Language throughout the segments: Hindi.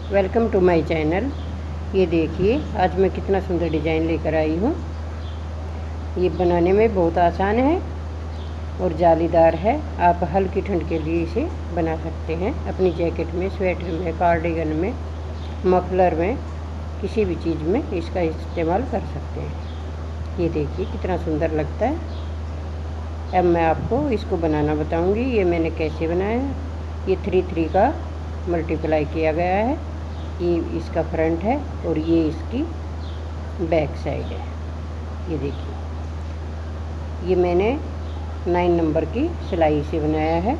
Welcome to my channel. ये देखिए आज मैं कितना सुंदर डिज़ाइन लेकर आई हूँ। ये बनाने में बहुत आसान है और जालीदार है। आप हल्की ठंड के लिए इसे बना सकते हैं। अपनी जैकेट में, स्वेटर में, कार्डिगन में, मफलर में, किसी भी चीज़ में इसका इस्तेमाल कर सकते हैं। ये देखिए कितना सुंदर लगता है। अब मैं आपको इसको बनाना बताऊंगी। ये मैंने कैसे बनाया है। ये 3-3 का मल्टीप्लाई किया गया है। ये इसका फ्रंट है और ये इसकी बैक साइड है। ये देखिए ये मैंने 9 नंबर की सिलाई से बनाया है।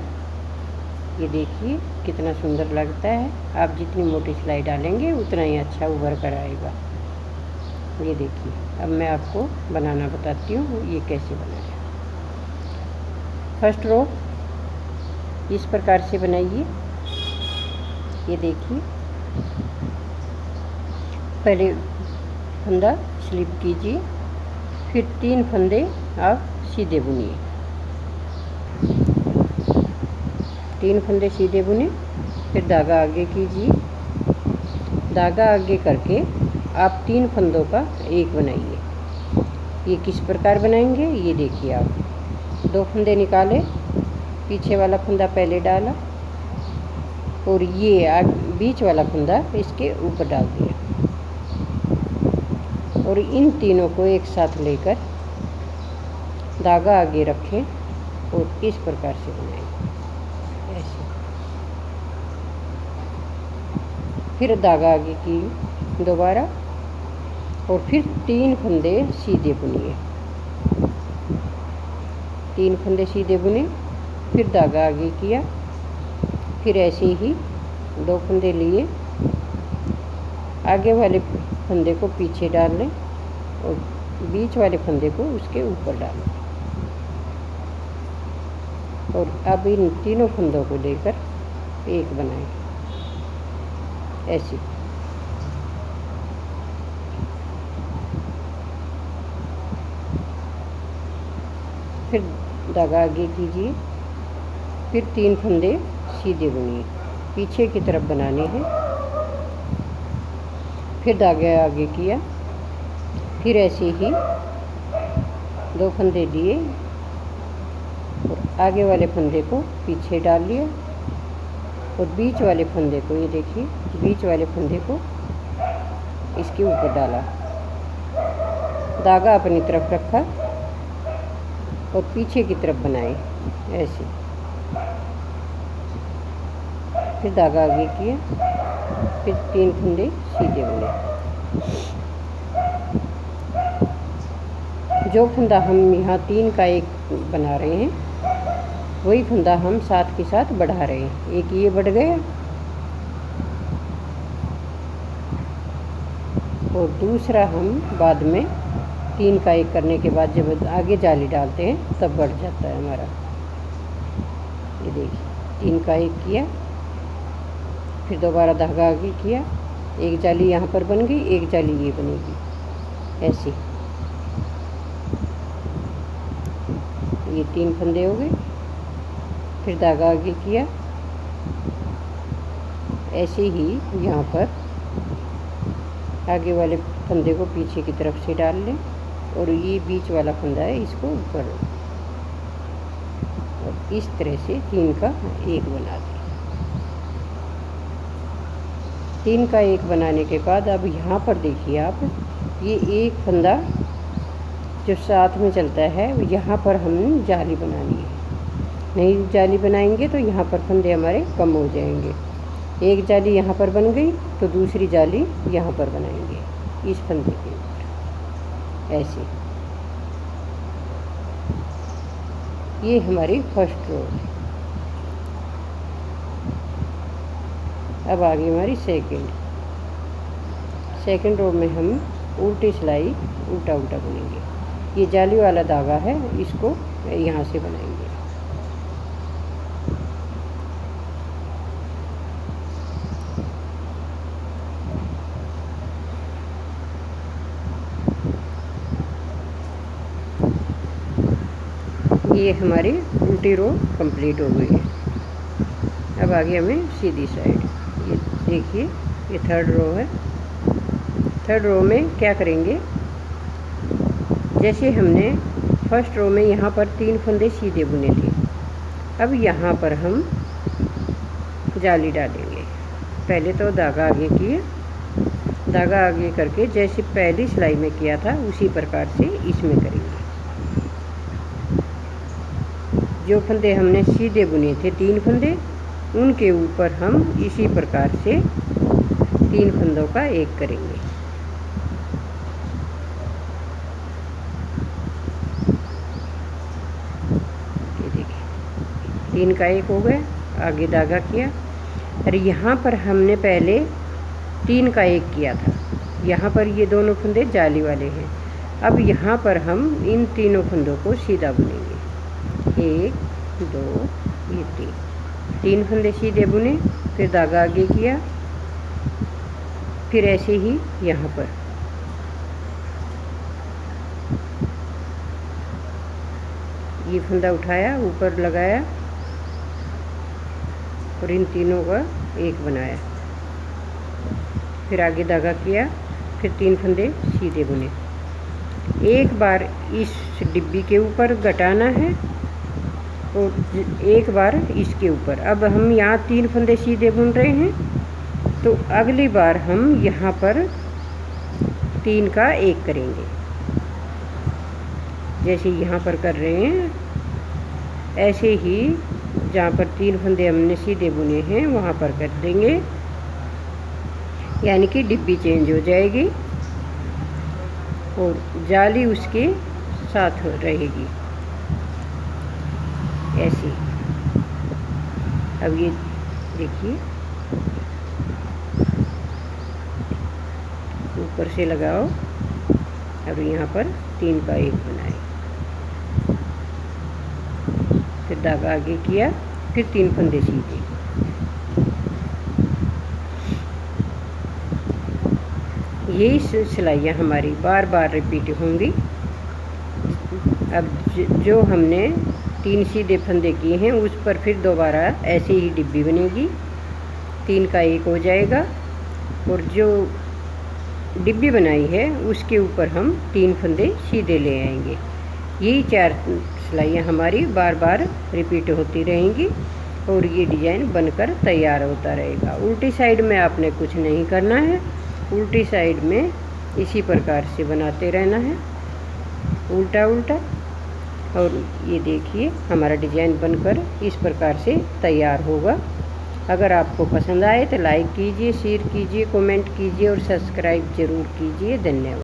ये देखिए कितना सुंदर लगता है। आप जितनी मोटी सिलाई डालेंगे उतना ही अच्छा उभर कर आएगा। ये देखिए अब मैं आपको बनाना बताती हूँ ये कैसे बनाया। फर्स्ट रो इस प्रकार से बनाइए। ये देखिए पहले फंदा स्लिप कीजिए, फिर 3 फंदे आप सीधे बुनिए। 3 फंदे सीधे बुने, फिर धागा आगे कीजिए। धागा आगे करके आप 3 फंदों का एक बनाइए। ये किस प्रकार बनाएंगे ये देखिए आप। 2 फंदे निकाले, पीछे वाला फंदा पहले डाला और ये बीच वाला फंदा इसके ऊपर डाल दिया और इन तीनों को एक साथ लेकर धागा आगे रखें और इस प्रकार से बनाएं ऐसे। फिर धागा आगे की दोबारा और फिर 3 फंदे सीधे बुनिए। 3 फंदे सीधे बुने, फिर धागा आगे किया, फिर ऐसे ही 2 फंदे लिए, आगे वाले फंदे को पीछे डाल लें और बीच वाले फंदे को उसके ऊपर डालें और अब इन तीनों फंदों को लेकर एक बनाएं ऐसे। फिर धागा आगे कीजिए, फिर 3 फंदे सीधे बुनिए, पीछे की तरफ बनाने हैं। फिर धागा आगे किया, फिर ऐसे ही 2 फंदे लिए और आगे वाले फंदे को पीछे डाल लिया और बीच वाले फंदे को, ये देखिए बीच वाले फंदे को इसके ऊपर डाला, धागा अपनी तरफ रखा और पीछे की तरफ बनाए ऐसे। फिर धागा आगे किया, फिर 3 फंदे सीधे बुने। जो फंदा हम यहाँ 3 का एक बना रहे हैं वही फंदा हम साथ के साथ बढ़ा रहे हैं। एक ये बढ़ गया और दूसरा हम बाद में 3 का एक करने के बाद जब आगे जाली डालते हैं तब बढ़ जाता है हमारा। ये देखिए 3 का एक किया, फिर दोबारा धागा आगे किया, एक जाली यहाँ पर बन गई, एक जाली ये बनेगी ऐसे। ये 3 फंदे हो गए, फिर धागा आगे किया, ऐसे ही यहाँ पर आगे वाले फंदे को पीछे की तरफ से डाल लें और ये बीच वाला फंदा है इसको ऊपर और इस तरह से 3 का एक बना दें। 3 का एक बनाने के बाद अब यहाँ पर देखिए आप, ये एक फंदा जो साथ में चलता है यहाँ पर हम जाली बनानी है। नहीं जाली बनाएंगे तो यहाँ पर फंदे हमारे कम हो जाएंगे। एक जाली यहाँ पर बन गई तो दूसरी जाली यहाँ पर बनाएंगे इस फंदे के ऊपर ऐसे। ये हमारी फर्स्ट रो है। अब आगे हमारी सेकंड रो में हम उल्टी सिलाई उल्टा उल्टा बुनेंगे। ये जाली वाला धागा है, इसको यहाँ से बनाएंगे। ये हमारी उल्टी रो कंप्लीट हो गई है। अब आगे हमें सीधी साइड। ये देखिए ये थर्ड रो है। थर्ड रो में क्या करेंगे, जैसे हमने फर्स्ट रो में यहाँ पर 3 फंदे सीधे बुने थे, अब यहाँ पर हम जाली डालेंगे। पहले तो धागा आगे किए, धागा आगे करके जैसे पहली सिलाई में किया था उसी प्रकार से इसमें करेंगे। जो फंदे हमने सीधे बुने थे 3 फंदे, उनके ऊपर हम इसी प्रकार से 3 फंदों का एक करेंगे। ये देखिए 3 का एक हो गया, आगे धागा किया। और यहाँ पर हमने पहले 3 का एक किया था, यहाँ पर ये दोनों फंदे जाली वाले हैं। अब यहाँ पर हम इन तीनों फंदों को सीधा बुनेंगे। 1 2 ये 3 फंदे सीधे बुने, फिर धागा आगे किया, फिर ऐसे ही यहाँ पर ये फंदा उठाया, ऊपर लगाया और इन तीनों का एक बनाया, फिर आगे धागा किया, फिर 3 फंदे सीधे बुने। एक बार इस डिब्बी के ऊपर घटाना है और एक बार इसके ऊपर। अब हम यहाँ 3 फंदे सीधे बुन रहे हैं, तो अगली बार हम यहाँ पर 3 का एक करेंगे, जैसे यहाँ पर कर रहे हैं ऐसे ही जहाँ पर 3 फंदे हमने सीधे बुने हैं वहाँ पर कर देंगे, यानी कि डिब्बी चेंज हो जाएगी और जाली उसके साथ रहेगी ऐसे। अब ये देखिए ऊपर से लगाओ, अब यहाँ पर 3 का एक बनाए, फिर धागा आगे किया, फिर 3 फंदे सीधे। यही सिलाइयाँ हमारी बार बार रिपीट होंगी। अब जो हमने 3 सीधे फंदे किए हैं उस पर फिर दोबारा ऐसे ही डिब्बी बनेगी, 3 का एक हो जाएगा और जो डिब्बी बनाई है उसके ऊपर हम 3 फंदे सीधे ले आएंगे। यही 4 सिलाइयाँ हमारी बार बार रिपीट होती रहेंगी और ये डिज़ाइन बनकर तैयार होता रहेगा। उल्टी साइड में आपने कुछ नहीं करना है, उल्टी साइड में इसी प्रकार से बनाते रहना है, उल्टा उल्टा। और ये देखिए हमारा डिज़ाइन बनकर इस प्रकार से तैयार होगा। अगर आपको पसंद आए तो लाइक कीजिए, शेयर कीजिए, कमेंट कीजिए और सब्सक्राइब ज़रूर कीजिए। धन्यवाद।